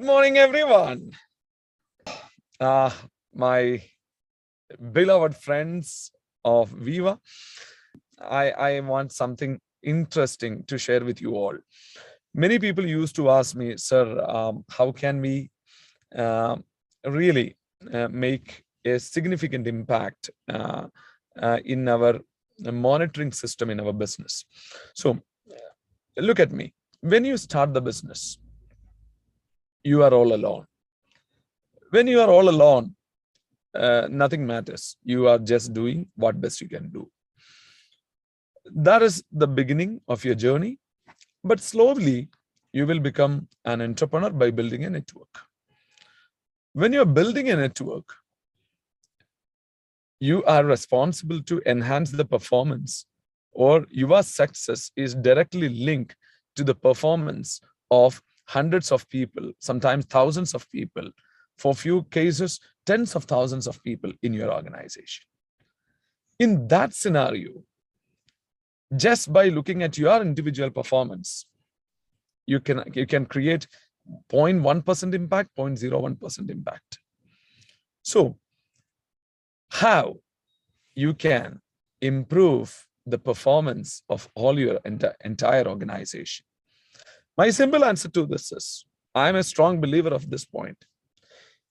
Good morning, everyone. My beloved friends of Viva, I want something interesting to share with you all. Many people used to ask me, sir, how can we really make a significant impact in our monitoring system in our business? So look at me. When you start the business, you are all alone. When you are all alone, nothing matters. You are just doing what best you can do. That is the beginning of your journey. But slowly, you will become an entrepreneur by building a network. When you're building a network, you are responsible to enhance the performance, or your success is directly linked to the performance of hundreds of people, sometimes thousands of people, for few cases, tens of thousands of people in your organization. In that scenario, just by looking at your individual performance, you can create 0.1% impact, 0.01% impact. So how you can improve the performance of all your entire organization? My simple answer to this is, I'm a strong believer of this point.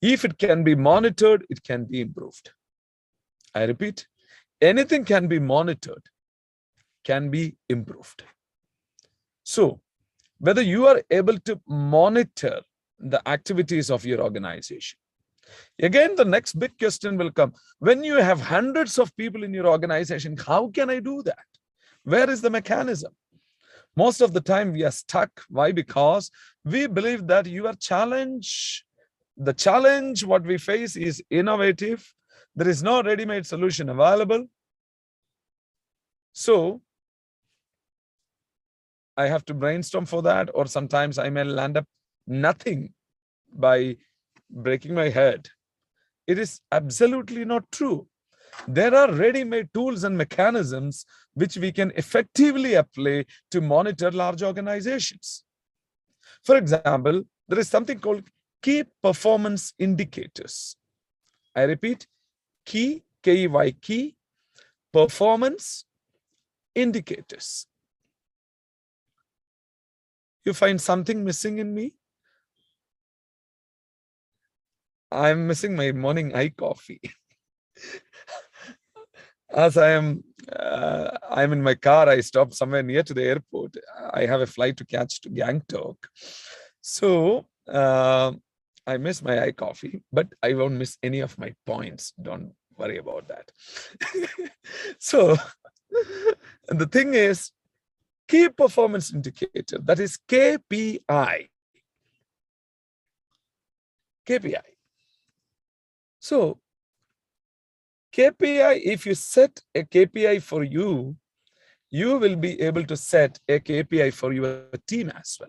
If it can be monitored, it can be improved. I repeat, anything can be monitored, can be improved. So whether you are able to monitor the activities of your organization. Again, the next big question will come. When you have hundreds of people in your organization, how can I do that? Where is the mechanism? Most of the time we are stuck. Why? Because we believe that the challenge what we face is innovative. There is no ready-made solution available. So I have to brainstorm for that, or sometimes I may land up nothing by breaking my head. It is absolutely not true. There are ready-made tools and mechanisms which we can effectively apply to monitor large organizations. For example, there is something called key performance indicators. I repeat, key, K-E-Y, key performance indicators. You find something missing in me? I'm missing my morning eye coffee. As I'm in my car, I stopped somewhere near to the airport. I have a flight to catch to Gangtok. So I miss my eye coffee, but I won't miss any of my points. Don't worry about that. So the thing is, key performance indicator, that is KPI. KPI. So KPI, if you set a KPI for you, you will be able to set a KPI for your team as well.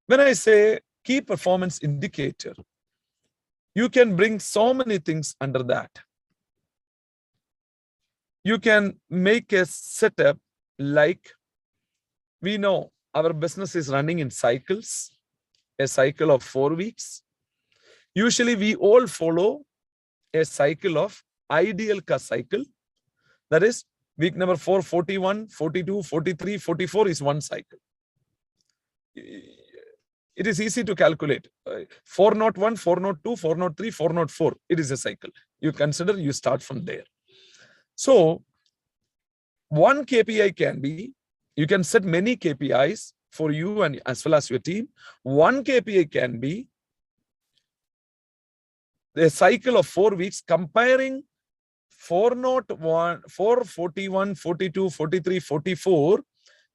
When I say key performance indicator, you can bring so many things under that. You can make a setup like, we know our business is running in cycles, a cycle of 4 weeks. Usually we all follow a cycle of ideal cycle. That is week number 4, 41, 42, 43, 44 is one cycle. It is easy to calculate. 401, 402, 403, 404. It is a cycle. You consider, you start from there. So one KPI can be, you can set many KPIs for you and as well as your team. One KPI can be a cycle of 4 weeks comparing 401, 441, 42, 43, 44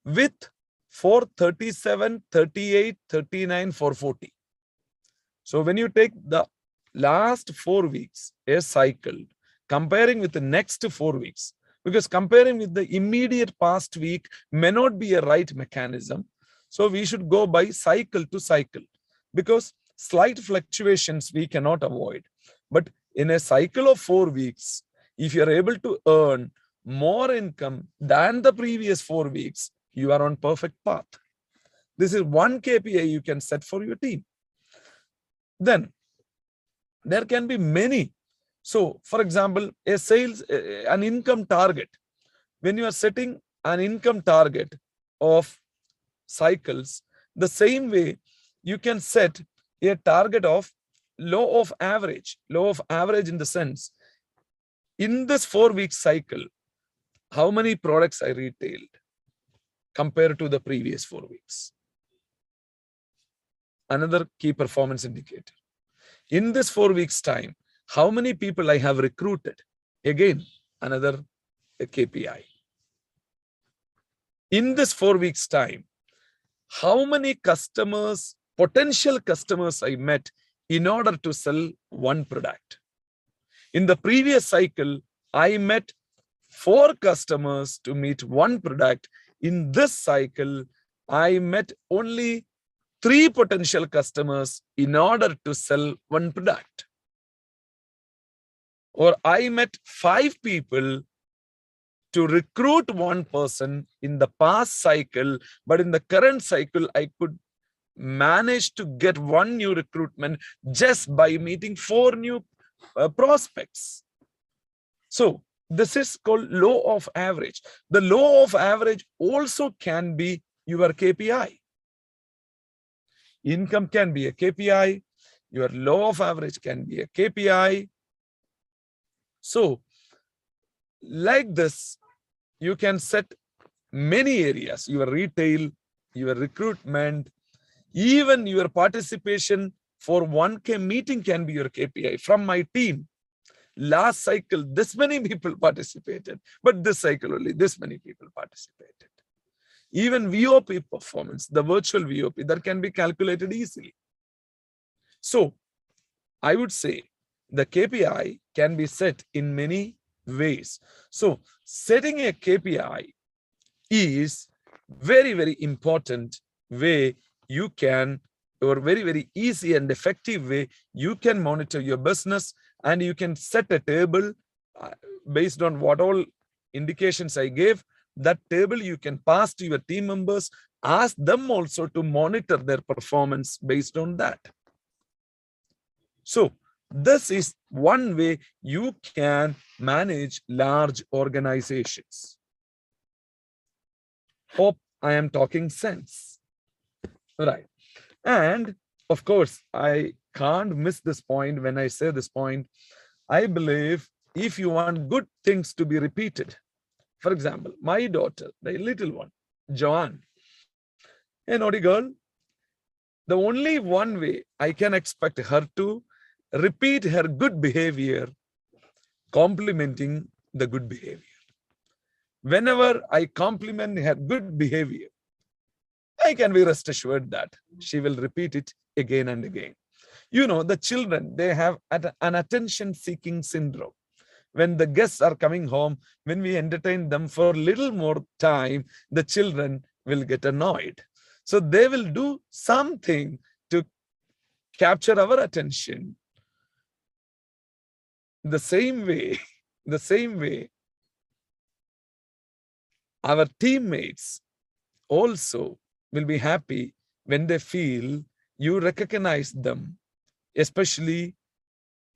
with 437, 38, 39, 440. So when you take the last 4 weeks, a cycle, comparing with the next 4 weeks, because comparing with the immediate past week may not be a right mechanism. So we should go by cycle to cycle, because slight fluctuations we cannot avoid. But in a cycle of 4 weeks, if you're able to earn more income than the previous 4 weeks, you are on perfect path. This is one KPI you can set for your team. Then there can be many. So, for example, a sales, an income target. When you are setting an income target of cycles, the same way you can set a target of law of average. Law of average in the sense, in this 4-week cycle, how many products I retailed compared to the previous 4 weeks. Another key performance indicator. In this 4 weeks time, how many people I have recruited? Again, another KPI. In this 4 weeks time, how many customers, potential customers I met in order to sell one product? In the previous cycle, I met 4 customers to meet one product. In this cycle, I met only 3 potential customers in order to sell one product. Or I met 5 people to recruit one person in the past cycle, but in the current cycle, I could manage to get 1 new recruitment just by meeting 4 new prospects. So this is called law of average. The law of average also can be your KPI. Income can be a KPI. Your law of average can be a KPI. So like this, you can set many areas, your retail, your recruitment, even your participation for 1K meeting can be your KPI. From my team, last cycle, this many people participated, but this cycle only, this many people participated. Even VOP performance, the virtual VOP, that can be calculated easily. So I would say the KPI can be set in many ways. So setting a KPI is very, very important way you can, or very, very easy and effective way you can monitor your business, and you can set a table based on what all indications I gave. That table you can pass to your team members, ask them also to monitor their performance based on that. So this is one way you can manage large organizations. Hope I am talking sense. Right. And of course, I can't miss this point when I say this point. I believe if you want good things to be repeated, for example, my daughter, the little one, Joanne, a naughty girl, the only one way I can expect her to repeat her good behavior, complimenting the good behavior. Whenever I compliment her good behavior, I can be rest assured that she will repeat it again and again. You know, the children, they have an attention-seeking syndrome. When the guests are coming home, when we entertain them for a little more time, the children will get annoyed. So they will do something to capture our attention. The same way, our teammates also will be happy when they feel you recognize them, especially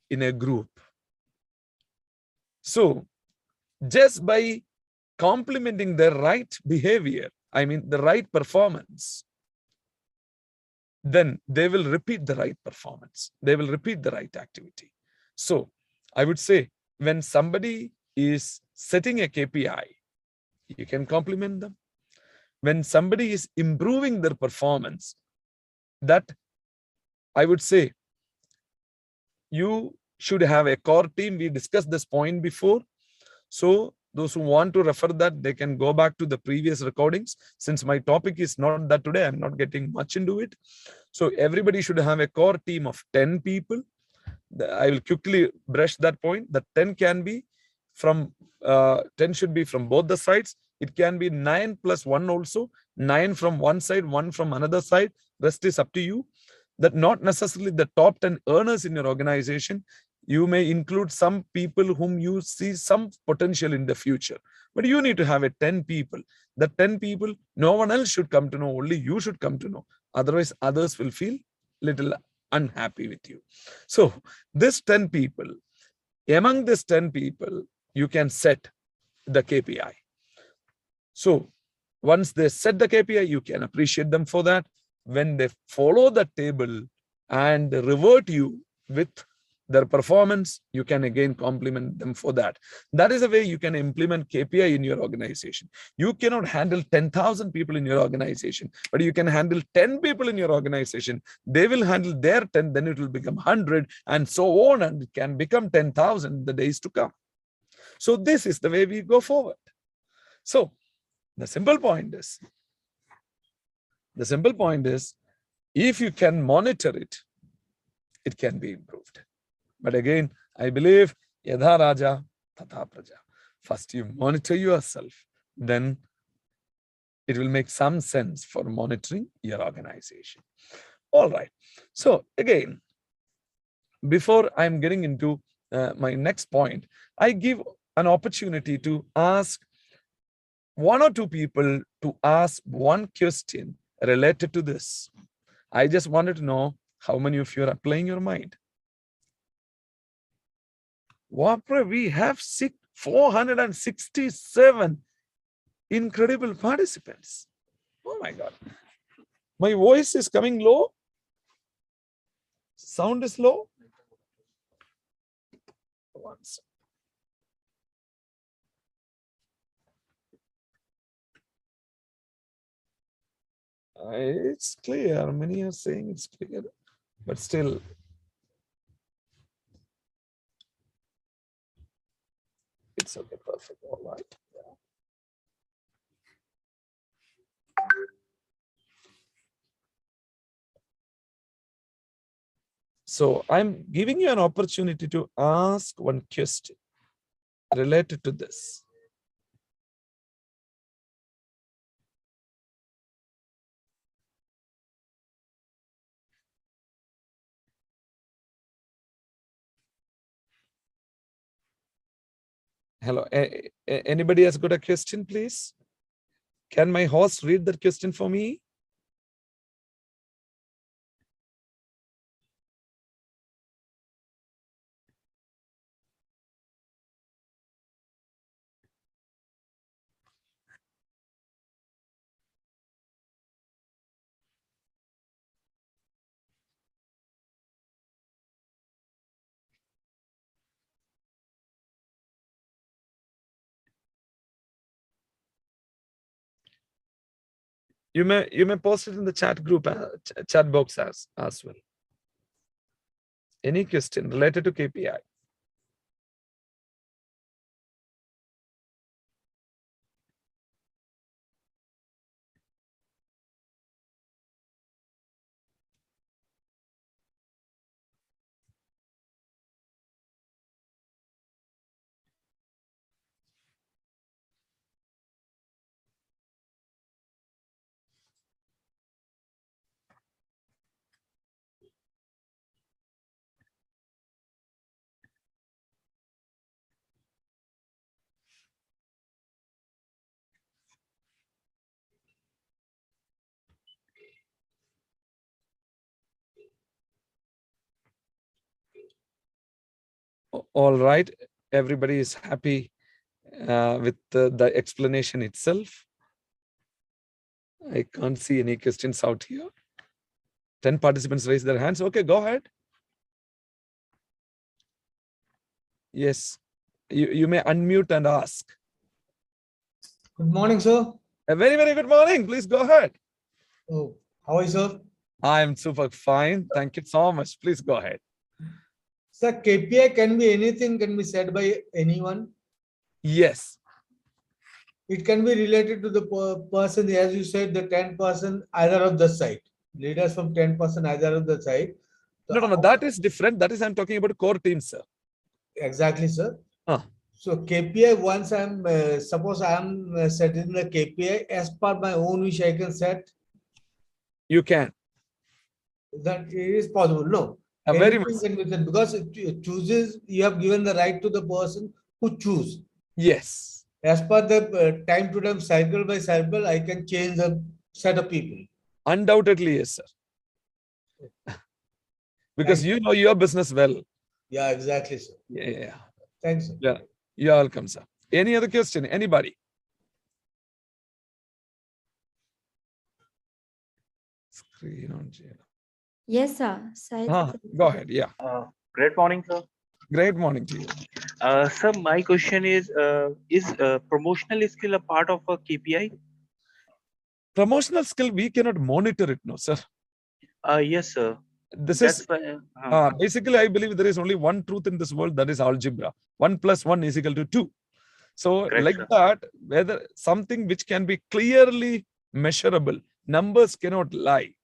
in a group. So just by complimenting their right behavior, I mean the right performance, then they will repeat the right performance. They will repeat the right activity. So I would say when somebody is setting a KPI, you can compliment them. When somebody is improving their performance, that I would say you should have a core team. We discussed this point before. So those who want to refer that, they can go back to the previous recordings. Since my topic is not that today, I'm not getting much into it. So everybody should have a core team of 10 people. I will quickly brush that point. The 10 can be from 10 should be from both the sides. It can be 9 plus 1 also. 9 from one side, 1 from another side. Rest is up to you. That not necessarily the top 10 earners in your organization. You may include some people whom you see some potential in the future. But you need to have a 10 people. The 10 people, no one else should come to know. Only you should come to know. Otherwise, others will feel little unhappy with you. So this 10 people, among this 10 people, you can set the KPI. So once they set the KPI, you can appreciate them for that. When they follow the table and revert you with their performance, you can again compliment them for that. That is a way you can implement KPI in your organization. You cannot handle 10,000 people in your organization, but you can handle 10 people in your organization. They will handle their 10, then it will become 100, and so on, and it can become 10,000 in the days to come. So this is the way we go forward. So the simple point is, if you can monitor it, it can be improved. But again, I believe Yadha Raja Tatha Praja. First you monitor yourself, then it will make some sense for monitoring your organization. All right. So again, before I'm getting into my next point, I give an opportunity to ask one or two people to ask one question related to this. I just wanted to know how many of you are applying your mind. We have 467 incredible participants. Oh my God. My voice is coming low. Sound is low. Once. It's clear. Many are saying it's clear, but still. It's okay, perfect, all right. Yeah. So I'm giving you an opportunity to ask one question related to this. Hello, anybody has got a question, please? Can my host read that question for me? You may post it in the chat group, chat box as well. Any question related to KPI? All right, everybody is happy with the explanation itself. I can't see any questions out here. 10 participants raise their hands. Okay, go ahead. Yes, you may unmute and ask. Good morning, sir. A very, very good morning. Please go ahead. Oh, how are you, sir? I'm super fine. Thank you so much. Please go ahead. Sir, KPI can be anything, can be said by anyone. Yes. It can be related to the person, as you said, the 10% either of the side. Leaders from 10% either of the side. No. That is different. That is, I'm talking about core teams, sir. Exactly, sir. So KPI, once I'm, suppose I'm setting the KPI as per my own wish, I can set. You can. That is possible. No. Very much. Can be said because it chooses, you have given the right to the person who choose. Yes. As per the time to time, cycle by cycle, I can change the set of people. Undoubtedly, yes, sir. because you know your business well. Yeah, exactly, sir. Yeah. Thanks, sir. Yeah. You're welcome, sir. Any other question? Anybody? Screen on zero. Yes, sir. Go ahead. Yeah. Great morning, sir. Great morning to you. Sir, my question is promotional skill a part of a KPI? Promotional skill, we cannot monitor it, no, sir. Yes, sir. This That's is why, basically, I believe there is only one truth in this world, that is algebra. 1 + 1 is equal to 2. So Correct, like sir. that, whether something which can be clearly measurable, numbers cannot lie.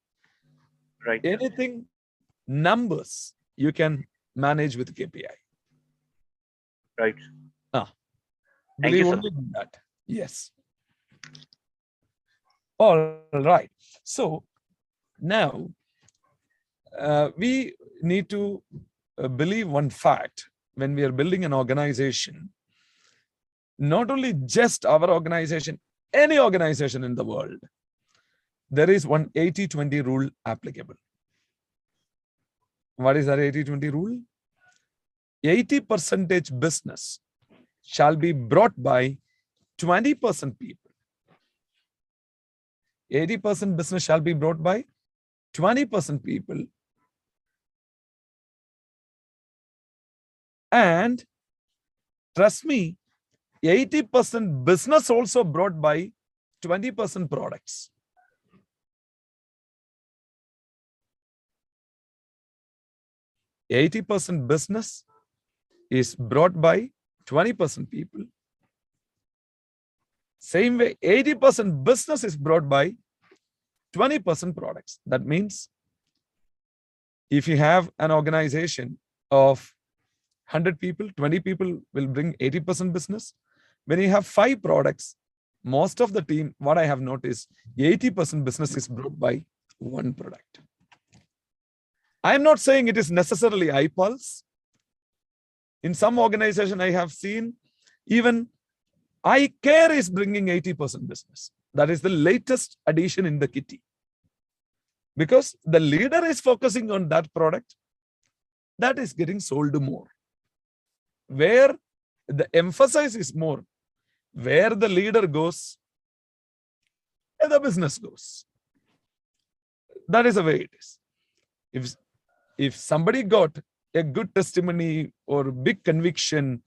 Right, sir. Anything, numbers, you can manage with KPI. Right. Thank Believe you, sir. only in that. Yes. All right. So now we need to believe one fact when we are building an organization. Not only just our organization, any organization in the world, there is one 80-20 rule applicable. What is that 80-20 rule? 80% business shall be brought by 20% people. 80% business shall be brought by 20% people. And trust me, 80% business also brought by 20% products. %80 business is brought by 20% people. Same way, 80% business is brought by 20% products. That means if you have an organization of 100 people, 20 people will bring 80% business. When you have 5 products, most of the team, what I have noticed, 80% business is brought by 1 product. I am not saying it is necessarily iPulse. In some organization, I have seen even iCare is bringing 80% business. That is the latest addition in the kitty. Because the leader is focusing on that product, that is getting sold more. Where the emphasis is more, where the leader goes, the business goes. That is the way it is. If somebody got a good testimony or big conviction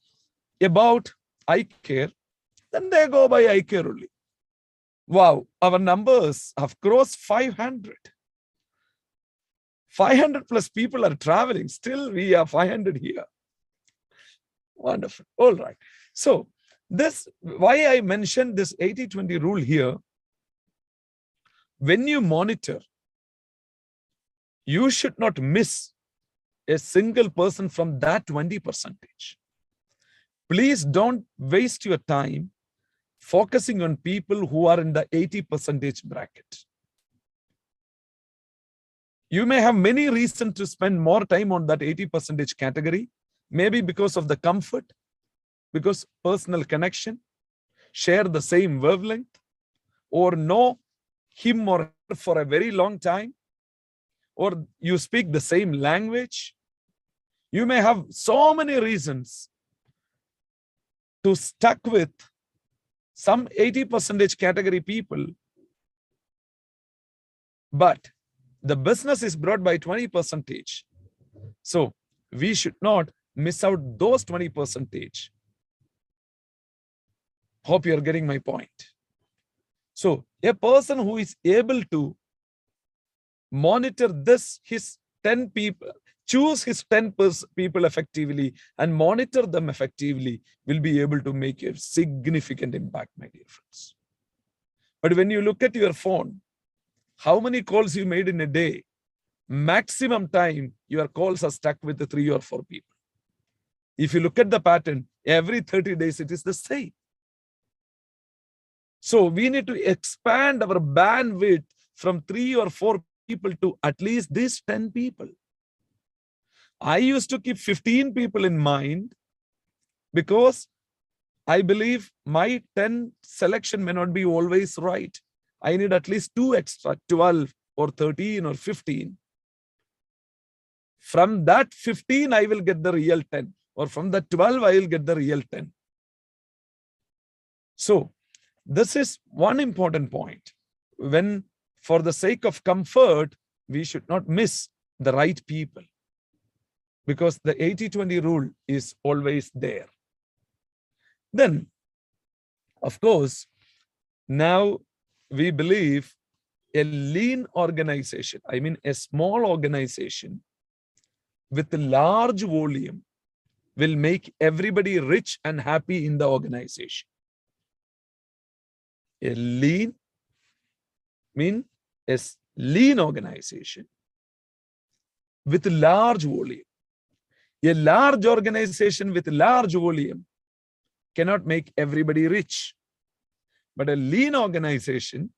about iCare, then they go by iCare only. Wow, our numbers have crossed 500. 500 plus people are traveling. Still, we are 500 here. Wonderful. All right. So this, why I mentioned this 80-20 rule here, when you monitor, you should not miss a single person from that 20%. Please don't waste your time focusing on people who are in the 80% bracket. You may have many reasons to spend more time on that 80% category, maybe because of the comfort, because personal connection, share the same wavelength, or know him or her for a very long time, or you speak the same language. You may have so many reasons to stuck with some 80% category people, but the business is brought by 20%. So we should not miss out those 20%. Hope you're getting my point. So a person who is able to monitor this, his 10 people, choose his 10 people effectively and monitor them effectively, will be able to make a significant impact, my dear friends. But when you look at your phone, how many calls you made in a day, maximum time your calls are stuck with the 3 or 4 people. If you look at the pattern, every 30 days it is the same. So we need to expand our bandwidth from 3 or 4 people to at least these 10 people. I used to keep 15 people in mind because I believe my 10 selection may not be always right. I need at least 2 extra, 12 or 13 or 15. from that 15, I will get the real 10. Or from the 12, I will get the real 10. So this is one important point. When, for the sake of comfort, we should not miss the right people, because the 80-20 rule is always there. Then, of course, now we believe a lean organization, I mean a small organization with a large volume, will make everybody rich and happy in the organization. A lean means a lean organization with large volume. A large organization with large volume cannot make everybody rich. But a lean organization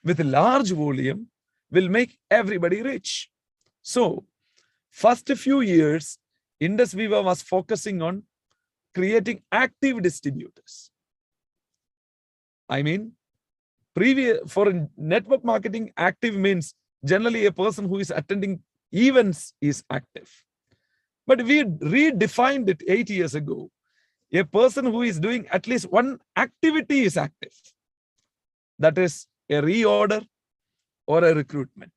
with large volume will make everybody rich. So, first few years, IndusViva was focusing on creating active distributors. I mean, for network marketing, active means generally a person who is attending events is active. But we redefined it 8 years ago. A person who is doing at least one activity is active. That is a reorder or a recruitment.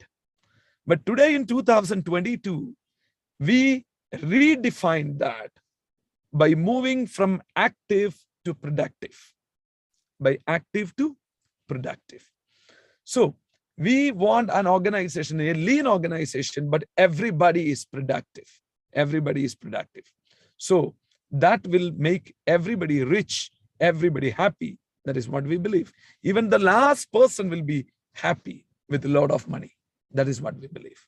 But today in 2022, we redefined that by moving from active to productive. By active to productive. So we want an organization, a lean organization, but everybody is productive. Everybody is productive. So that will make everybody rich, everybody happy. That is what we believe. Even the last person will be happy with a lot of money. That is what we believe.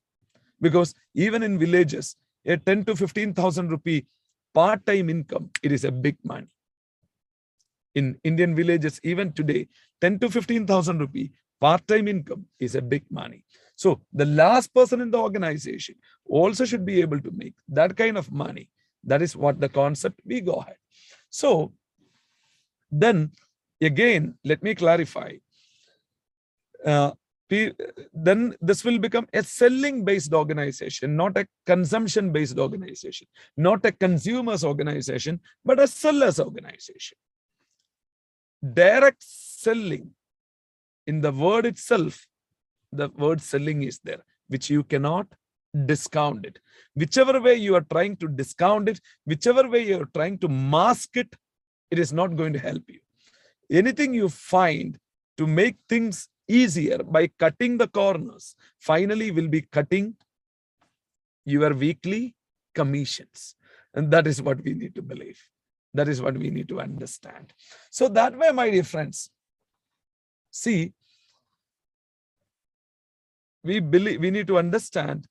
Because even in villages, a 10 to 15,000 rupee part-time income, it is a big money. In Indian villages, even today, 10 to 15,000 rupee part-time income is a big money. So the last person in the organization also should be able to make that kind of money. That is what the concept we go ahead. So then again, let me clarify. Then this will become a selling-based organization, not a consumption-based organization, not a consumers organization, but a sellers organization. Direct selling, in the word itself, the word selling is there, which you cannot discount it. Whichever way you are trying to discount it, whichever way you are trying to mask it, it is not going to help you. Anything you find to make things easier by cutting the corners, finally will be cutting your weekly commissions. And that is what we need to believe. That is what we need to understand. So that way, my dear friends, see, we need to understand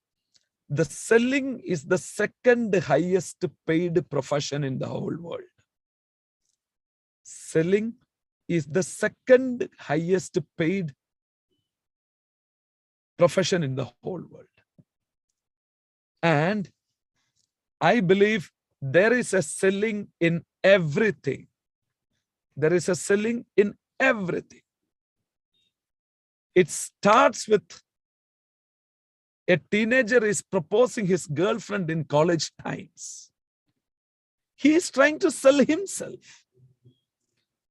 the selling is the second highest paid profession in the whole world. Selling is the second highest paid profession in the whole world. And I believe there is a selling in everything. There is a selling in everything. It starts with a teenager is proposing his girlfriend in college times. He is trying to sell himself.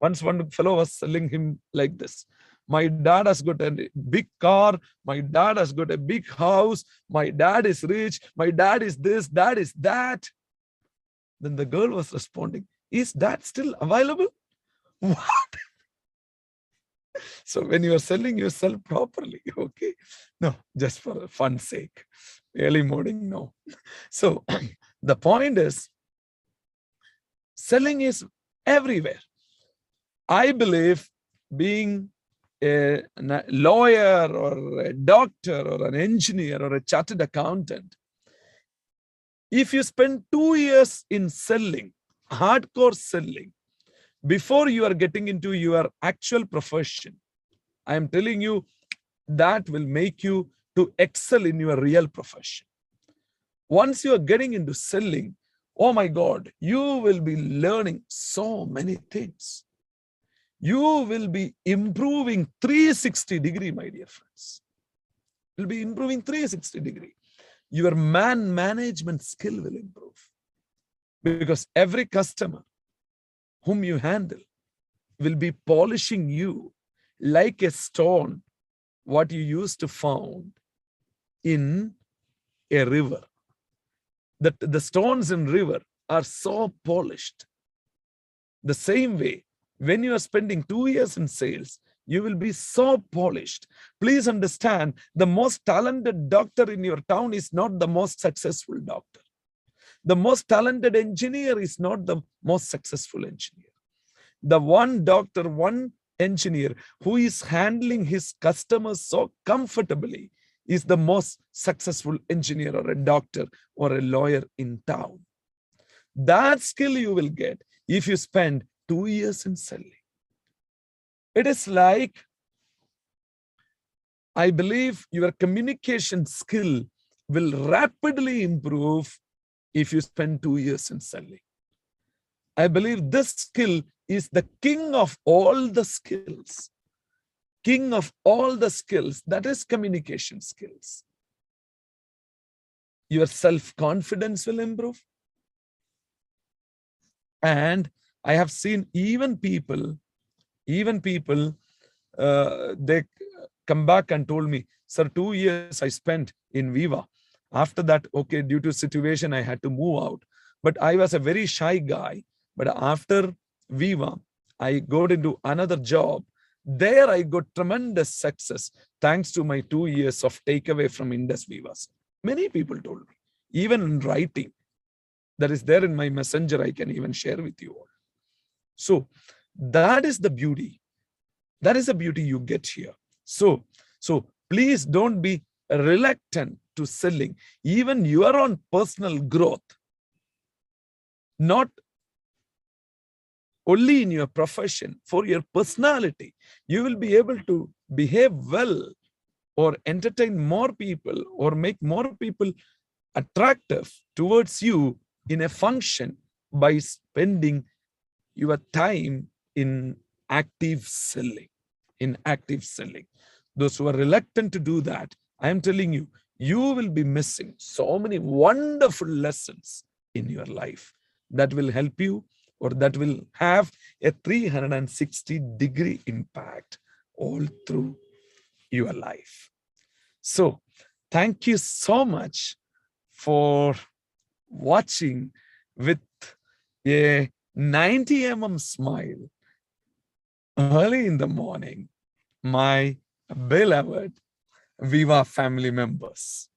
Once one fellow was selling him like this. My dad has got a big car. My dad has got a big house. My dad is rich. My dad is this, dad is that. Then the girl was responding, is that still available? What? So when you are selling, you sell properly, okay? No, just for fun's sake. Early morning, no. So the point is, selling is everywhere. I believe being a lawyer or a doctor or an engineer or a chartered accountant, if you spend 2 years in selling, hardcore selling, before you are getting into your actual profession, I am telling you, that will make you to excel in your real profession. Once you are getting into selling, oh my God, you will be learning so many things. You will be improving 360 degree, my dear friends. You'll be improving 360 degree. your man management skill will improve. Because every customer whom you handle will be polishing you like a stone, what you used to found in a river. The stones in river are so polished. The same way, when you are spending 2 years in sales, you will be so polished. Please understand, the most talented doctor in your town is not the most successful doctor. The most talented engineer is not the most successful engineer. The one doctor, one engineer who is handling his customers so comfortably is the most successful engineer or a doctor or a lawyer in town. That skill you will get if you spend 2 years in selling. It is like, I believe your communication skill will rapidly improve if you spend 2 years in selling. I believe this skill is the king of all the skills. King of all the skills, that is communication skills. Your self-confidence will improve. And I have seen even people, they come back and told me, sir, 2 years I spent in Viva. After that, okay, due to situation, I had to move out. But I was a very shy guy. But after Viva, I got into another job. There I got tremendous success thanks to my 2 years of takeaway from IndusViva. Many people told me, even in writing, that is there in my messenger, I can even share with you all. So that is the beauty. That is the beauty you get here. So please don't be reluctant to selling. Even your own personal growth, not only in your profession, for your personality, you will be able to behave well or entertain more people or make more people attractive towards you in a function by spending your time in active selling. Those who are reluctant to do that, I am telling you, you will be missing so many wonderful lessons in your life that will help you, or that will have a 360-degree impact all through your life. So thank you so much for watching with a 90 mm smile early in the morning, my beloved Viva family members.